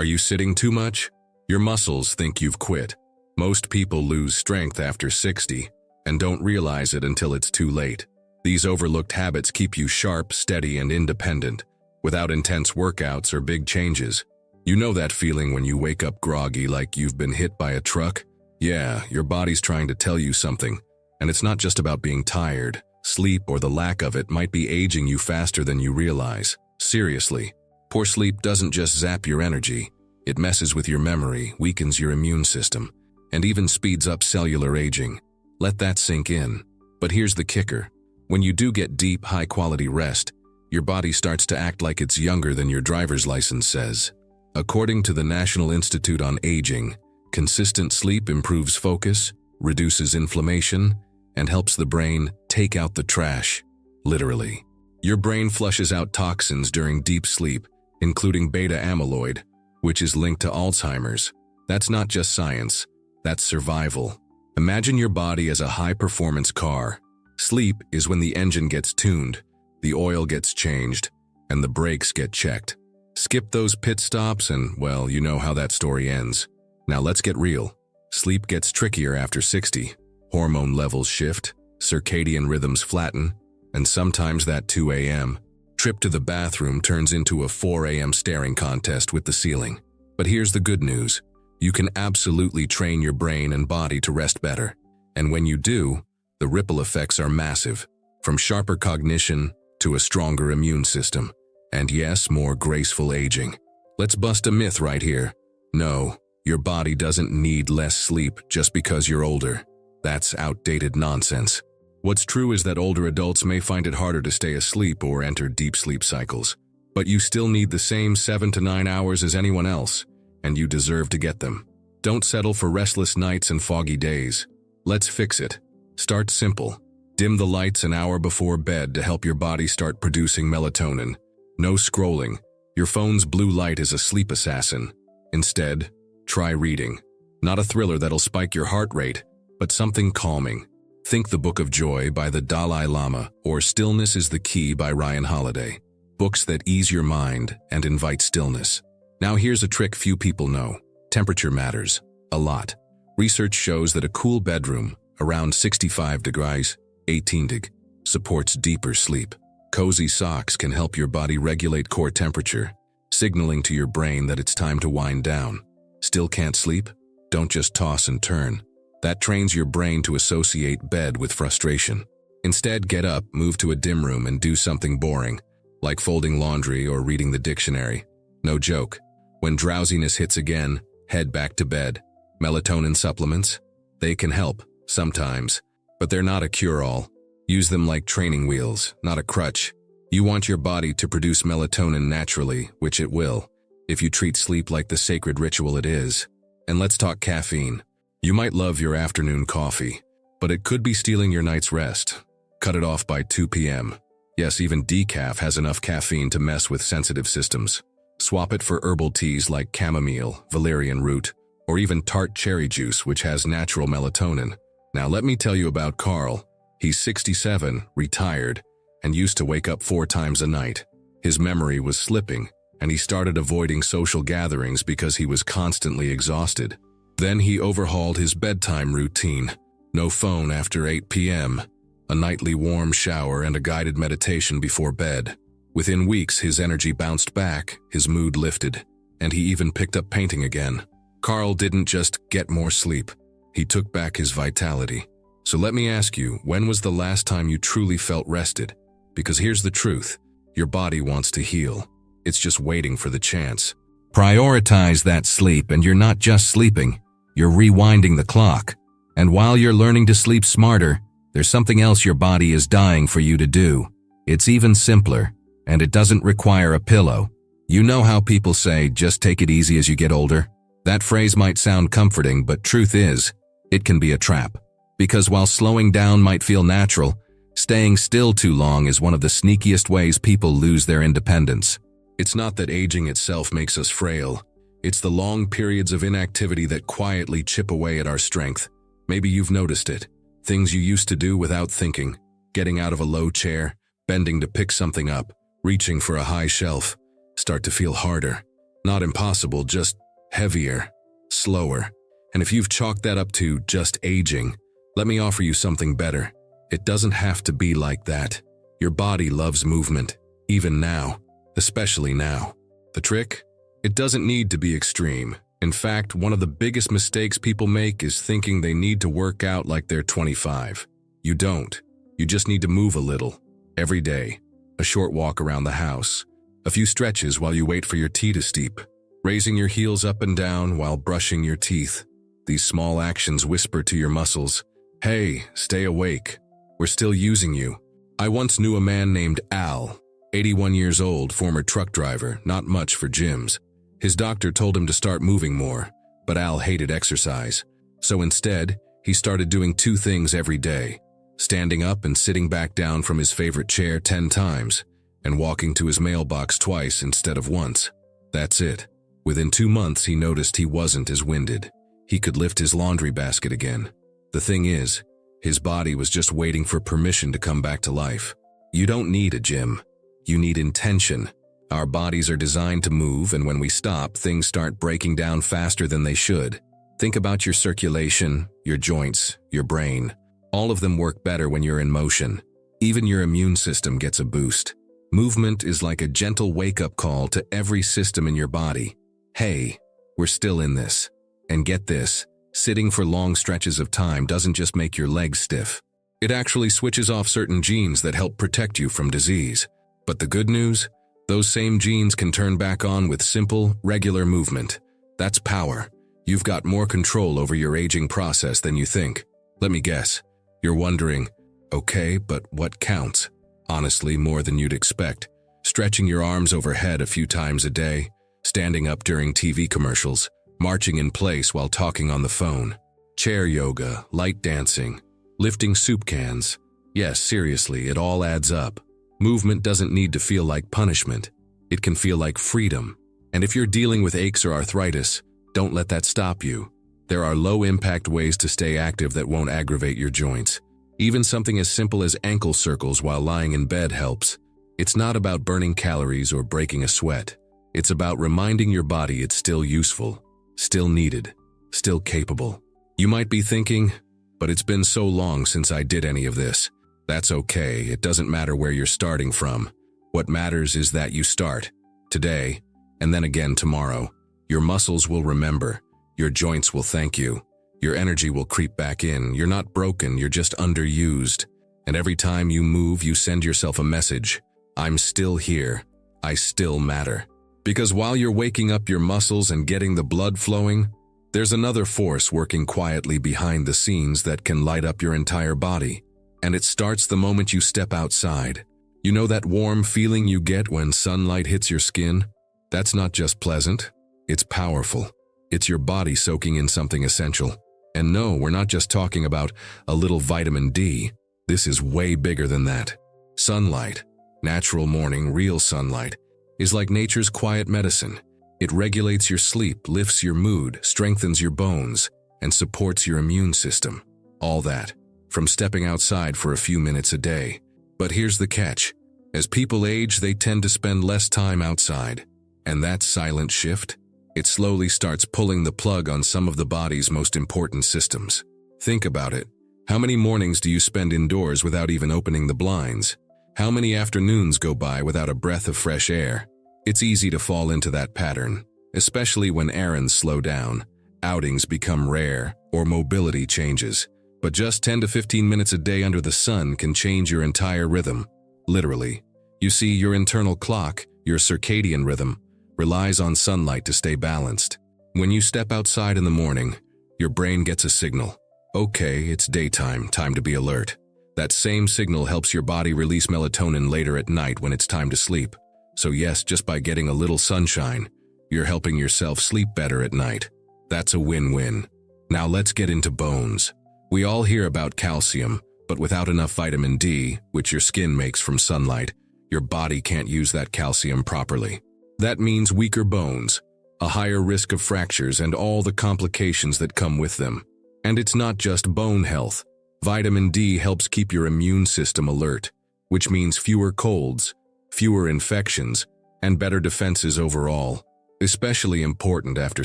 Are you sitting too much? Your muscles think you've quit. Most people lose strength after 60 and don't realize it until it's too late. These overlooked habits keep you sharp, steady, and independent, without intense workouts or big changes. You know that feeling when you wake up groggy like you've been hit by a truck? Yeah, your body's trying to tell you something. And it's not just about being tired. Sleep, or the lack of it, might be aging you faster than you realize. Seriously, poor sleep doesn't just zap your energy. It messes with your memory, weakens your immune system, and even speeds up cellular aging. Let that sink in. But here's the kicker. When you do get deep, high-quality rest, your body starts to act like it's younger than your driver's license says. According to the National Institute on Aging, consistent sleep improves focus, reduces inflammation, and helps the brain take out the trash, literally. Your brain flushes out toxins during deep sleep, including beta amyloid, which is linked to Alzheimer's. That's not just science, that's survival. Imagine your body as a high-performance car. Sleep is when the engine gets tuned, the oil gets changed, and the brakes get checked. Skip those pit stops and, well, you know how that story ends. Now let's get real. Sleep gets trickier after 60. Hormone levels shift, circadian rhythms flatten, and sometimes that 2 a.m. trip to the bathroom turns into a 4 a.m. staring contest with the ceiling. But here's the good news. You can absolutely train your brain and body to rest better. And when you do, the ripple effects are massive, from sharper cognition to a stronger immune system. And yes, more graceful aging. Let's bust a myth right here. No, your body doesn't need less sleep just because you're older. That's outdated nonsense. What's true is that older adults may find it harder to stay asleep or enter deep sleep cycles. But you still need the same 7 to 9 hours as anyone else, and you deserve to get them. Don't settle for restless nights and foggy days. Let's fix it. Start simple. Dim the lights an hour before bed to help your body start producing melatonin. No scrolling. Your phone's blue light is a sleep assassin. Instead, try reading. Not a thriller that'll spike your heart rate, but something calming. Think The Book of Joy by the Dalai Lama or Stillness is the Key by Ryan Holiday. Books that ease your mind and invite stillness. Now here's a trick few people know. Temperature matters. A lot. Research shows that a cool bedroom, around 65 degrees, 18 deg, supports deeper sleep. Cozy socks can help your body regulate core temperature, signaling to your brain that it's time to wind down. Still can't sleep? Don't just toss and turn. That trains your brain to associate bed with frustration. Instead, get up, move to a dim room, and do something boring, like folding laundry or reading the dictionary. No joke. When drowsiness hits again, head back to bed. Melatonin supplements? They can help, sometimes, but they're not a cure-all. Use them like training wheels, not a crutch. You want your body to produce melatonin naturally, which it will, if you treat sleep like the sacred ritual it is. And let's talk caffeine. You might love your afternoon coffee, but it could be stealing your night's rest. Cut it off by 2 p.m. Yes, even decaf has enough caffeine to mess with sensitive systems. Swap it for herbal teas like chamomile, valerian root, or even tart cherry juice, which has natural melatonin. Now let me tell you about Carl. He's 67, retired, and used to wake up 4 times a night. His memory was slipping, and he started avoiding social gatherings because he was constantly exhausted. Then he overhauled his bedtime routine. No phone after 8 p.m., a nightly warm shower, and a guided meditation before bed. Within weeks, his energy bounced back, his mood lifted, and he even picked up painting again. Carl didn't just get more sleep. He took back his vitality. So let me ask you, when was the last time you truly felt rested? Because here's the truth. Your body wants to heal. It's just waiting for the chance. Prioritize that sleep, and you're not just sleeping. You're rewinding the clock. And while you're learning to sleep smarter, there's something else your body is dying for you to do. It's even simpler, and it doesn't require a pillow. You know how people say, just take it easy as you get older? That phrase might sound comforting, but truth is, it can be a trap. Because while slowing down might feel natural, staying still too long is one of the sneakiest ways people lose their independence. It's not that aging itself makes us frail. It's the long periods of inactivity that quietly chip away at our strength. Maybe you've noticed it. Things you used to do without thinking. Getting out of a low chair, bending to pick something up, reaching for a high shelf, start to feel harder. Not impossible, just heavier, slower. And if you've chalked that up to just aging, let me offer you something better. It doesn't have to be like that. Your body loves movement, even now, especially now. The trick? It doesn't need to be extreme. In fact, one of the biggest mistakes people make is thinking they need to work out like they're 25. You don't. You just need to move a little, every day. A short walk around the house, a few stretches while you wait for your tea to steep, raising your heels up and down while brushing your teeth. These small actions whisper to your muscles, "Hey, stay awake. We're still using you." I once knew a man named Al, 81 years old, former truck driver, not much for gyms. His doctor told him to start moving more, but Al hated exercise. So instead, he started doing 2 things every day: standing up and sitting back down from his favorite chair 10 times, and walking to his mailbox twice instead of once. That's it. Within 2 months, he noticed he wasn't as winded. He could lift his laundry basket again. The thing is, his body was just waiting for permission to come back to life. You don't need a gym. You need intention. Our bodies are designed to move, and when we stop, things start breaking down faster than they should. Think about your circulation, your joints, your brain. All of them work better when you're in motion. Even your immune system gets a boost. Movement is like a gentle wake-up call to every system in your body. Hey, we're still in this. And get this, sitting for long stretches of time doesn't just make your legs stiff. It actually switches off certain genes that help protect you from disease. But the good news? Those same genes can turn back on with simple, regular movement. That's power. You've got more control over your aging process than you think. Let me guess. You're wondering, okay, but what counts? Honestly, more than you'd expect. Stretching your arms overhead a few times a day, standing up during TV commercials, marching in place while talking on the phone, chair yoga, light dancing, lifting soup cans. Yes, seriously, it all adds up. Movement doesn't need to feel like punishment. It can feel like freedom. And if you're dealing with aches or arthritis, don't let that stop you. There are low-impact ways to stay active that won't aggravate your joints. Even something as simple as ankle circles while lying in bed helps. It's not about burning calories or breaking a sweat. It's about reminding your body it's still useful, still needed, still capable. You might be thinking, but it's been so long since I did any of this. That's okay, it doesn't matter where you're starting from. What matters is that you start, today, and then again tomorrow. Your muscles will remember, your joints will thank you, your energy will creep back in. You're not broken, you're just underused. And every time you move, you send yourself a message. I'm still here, I still matter. Because while you're waking up your muscles and getting the blood flowing, there's another force working quietly behind the scenes that can light up your entire body. And it starts the moment you step outside. You know that warm feeling you get when sunlight hits your skin? That's not just pleasant, it's powerful. It's your body soaking in something essential. And no, we're not just talking about a little vitamin D. This is way bigger than that. Sunlight, natural morning, real sunlight, is like nature's quiet medicine. It regulates your sleep, lifts your mood, strengthens your bones, and supports your immune system. All that from stepping outside for a few minutes a day. But here's the catch. As people age, they tend to spend less time outside. And that silent shift, it slowly starts pulling the plug on some of the body's most important systems. Think about it. How many mornings do you spend indoors without even opening the blinds? How many afternoons go by without a breath of fresh air? It's easy to fall into that pattern, especially when errands slow down, outings become rare, or mobility changes. But just 10 to 15 minutes a day under the sun can change your entire rhythm. Literally. You see, your internal clock, your circadian rhythm, relies on sunlight to stay balanced. When you step outside in the morning, your brain gets a signal. Okay, it's daytime, time to be alert. That same signal helps your body release melatonin later at night when it's time to sleep. So yes, just by getting a little sunshine, you're helping yourself sleep better at night. That's a win-win. Now let's get into bones. We all hear about calcium, but without enough vitamin D, which your skin makes from sunlight, your body can't use that calcium properly. That means weaker bones, a higher risk of fractures, and all the complications that come with them. And it's not just bone health. Vitamin D helps keep your immune system alert, which means fewer colds, fewer infections, and better defenses overall. especially important after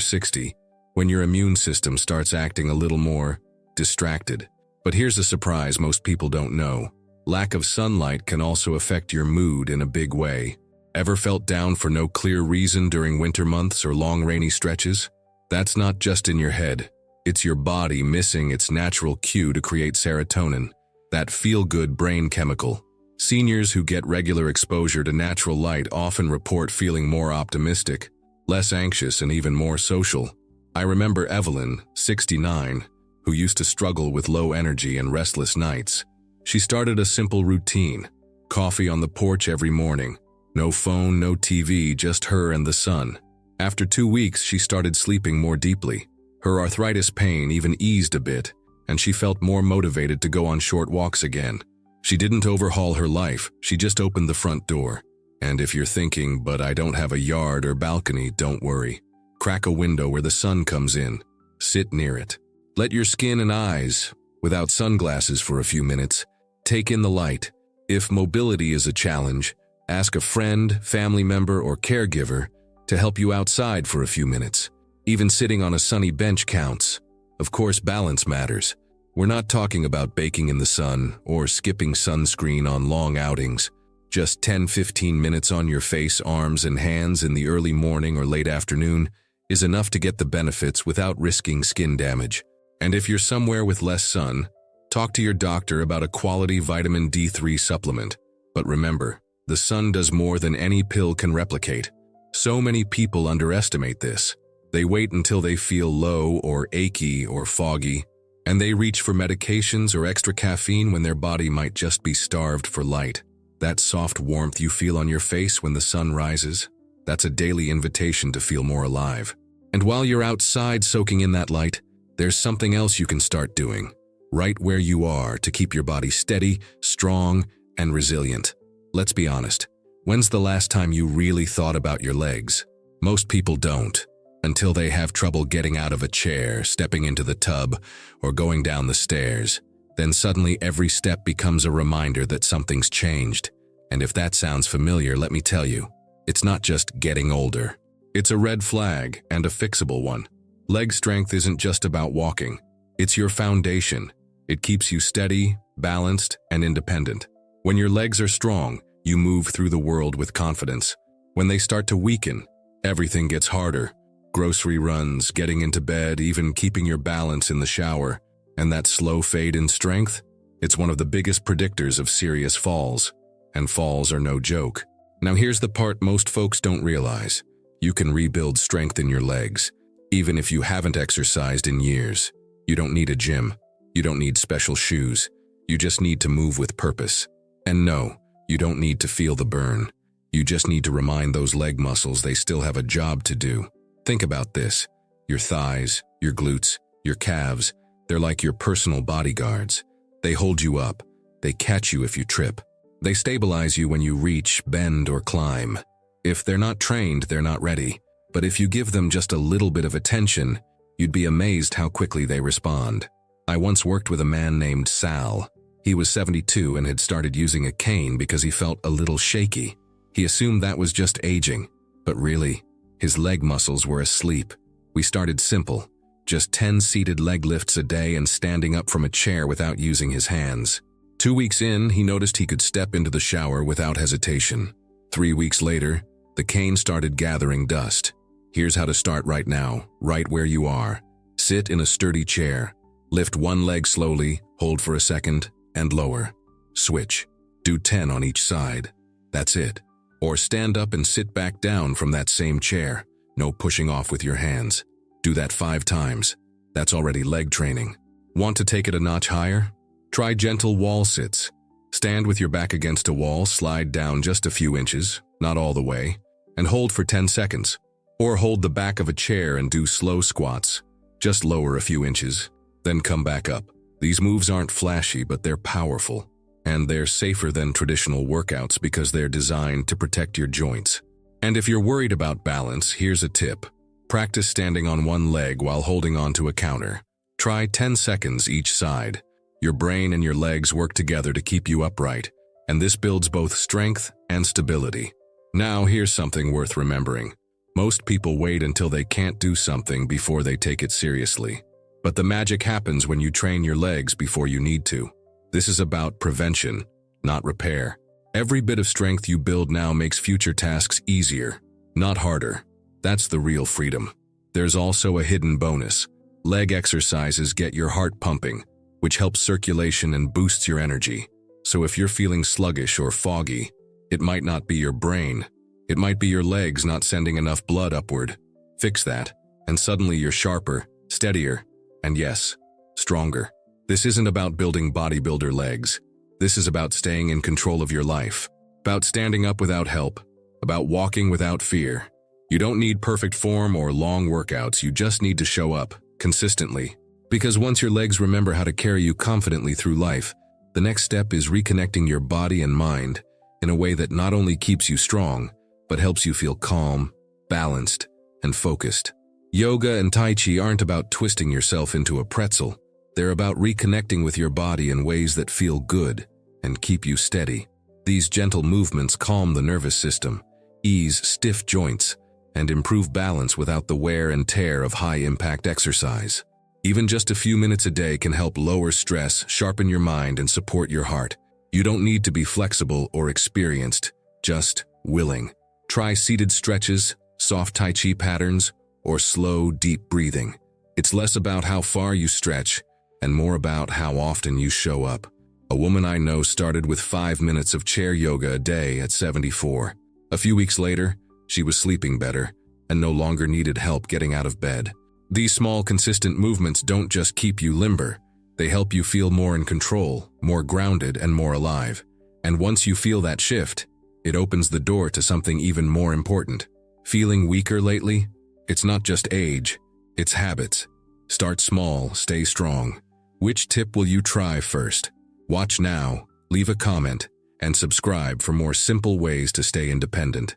60, when your immune system starts acting a little more distracted. But here's a surprise most people don't know. Lack of sunlight can also affect your mood in a big way. Ever felt down for no clear reason during winter months or long rainy stretches? That's not just in your head. It's your body missing its natural cue to create serotonin, that feel-good brain chemical. Seniors who get regular exposure to natural light often report feeling more optimistic, less anxious, and even more social. I remember Evelyn, 69, who used to struggle with low energy and restless nights. She started a simple routine: coffee on the porch every morning. No phone, no TV, just her and the sun. After 2 weeks, she started sleeping more deeply. Her arthritis pain even eased a bit, and she felt more motivated to go on short walks again. She didn't overhaul her life, she just opened the front door. And if you're thinking, but I don't have a yard or balcony, don't worry. Crack a window where the sun comes in. Sit near it. Let your skin and eyes, without sunglasses for a few minutes, take in the light. If mobility is a challenge, ask a friend, family member, or caregiver to help you outside for a few minutes. Even sitting on a sunny bench counts. Of course, balance matters. We're not talking about baking in the sun or skipping sunscreen on long outings. Just 10-15 minutes on your face, arms, and hands in the early morning or late afternoon is enough to get the benefits without risking skin damage. And if you're somewhere with less sun, talk to your doctor about a quality vitamin D3 supplement. But remember, the sun does more than any pill can replicate. So many people underestimate this. They wait until they feel low or achy or foggy, and they reach for medications or extra caffeine when their body might just be starved for light. That soft warmth you feel on your face when the sun rises, that's a daily invitation to feel more alive. And while you're outside soaking in that light, there's something else you can start doing, right where you are, to keep your body steady, strong, and resilient. Let's be honest. When's the last time you really thought about your legs? Most people don't, until they have trouble getting out of a chair, stepping into the tub, or going down the stairs. Then suddenly every step becomes a reminder that something's changed. And if that sounds familiar, let me tell you, it's not just getting older. It's a red flag, and a fixable one. Leg strength isn't just about walking. It's your foundation. It keeps you steady, balanced, and independent. When your legs are strong, you move through the world with confidence. When they start to weaken, everything gets harder. Grocery runs, getting into bed, even keeping your balance in the shower. And that slow fade in strength? It's one of the biggest predictors of serious falls. And falls are no joke. Now here's the part most folks don't realize. You can rebuild strength in your legs, even if you haven't exercised in years. You don't need a gym. You don't need special shoes. You just need to move with purpose. And no, you don't need to feel the burn. You just need to remind those leg muscles they still have a job to do. Think about this. Your thighs, your glutes, your calves, they're like your personal bodyguards. They hold you up. They catch you if you trip. They stabilize you when you reach, bend, or climb. If they're not trained, they're not ready. But if you give them just a little bit of attention, you'd be amazed how quickly they respond. I once worked with a man named Sal. He was 72 and had started using a cane because he felt a little shaky. He assumed that was just aging, but really, his leg muscles were asleep. We started simple, just 10 seated leg lifts a day and standing up from a chair without using his hands. 2 weeks in, he noticed he could step into the shower without hesitation. 3 weeks later, the cane started gathering dust. Here's how to start right now, right where you are. Sit in a sturdy chair. Lift one leg slowly, hold for a second, and lower. Switch. Do 10 on each side. That's it. Or stand up and sit back down from that same chair. No pushing off with your hands. Do that 5 times. That's already leg training. Want to take it a notch higher? Try gentle wall sits. Stand with your back against a wall, slide down just a few inches, not all the way, and hold for 10 seconds. Or hold the back of a chair and do slow squats. Just lower a few inches, then come back up. These moves aren't flashy, but they're powerful. And they're safer than traditional workouts because they're designed to protect your joints. And if you're worried about balance, here's a tip. Practice standing on one leg while holding onto a counter. Try 10 seconds each side. Your brain and your legs work together to keep you upright, and this builds both strength and stability. Now here's something worth remembering. Most people wait until they can't do something before they take it seriously. But the magic happens when you train your legs before you need to. This is about prevention, not repair. Every bit of strength you build now makes future tasks easier, not harder. That's the real freedom. There's also a hidden bonus. Leg exercises get your heart pumping, which helps circulation and boosts your energy. So if you're feeling sluggish or foggy, it might not be your brain. It might be your legs not sending enough blood upward. Fix that, and suddenly you're sharper, steadier, and yes, stronger. This isn't about building bodybuilder legs. This is about staying in control of your life, about standing up without help, about walking without fear. You don't need perfect form or long workouts, you just need to show up, consistently. Because once your legs remember how to carry you confidently through life, the next step is reconnecting your body and mind in a way that not only keeps you strong, but helps you feel calm, balanced, and focused. Yoga and Tai Chi aren't about twisting yourself into a pretzel. They're about reconnecting with your body in ways that feel good and keep you steady. These gentle movements calm the nervous system, ease stiff joints, and improve balance without the wear and tear of high-impact exercise. Even just a few minutes a day can help lower stress, sharpen your mind, and support your heart. You don't need to be flexible or experienced, just willing. Try seated stretches, soft Tai Chi patterns, or slow, deep breathing. It's less about how far you stretch and more about how often you show up. A woman I know started with 5 minutes of chair yoga a day at 74. A few weeks later, she was sleeping better and no longer needed help getting out of bed. These small, consistent movements don't just keep you limber. They help you feel more in control, more grounded, and more alive. And once you feel that shift, it opens the door to something even more important. Feeling weaker lately? It's not just age, it's habits. Start small, stay strong. Which tip will you try first? Watch now, leave a comment, and subscribe for more simple ways to stay independent.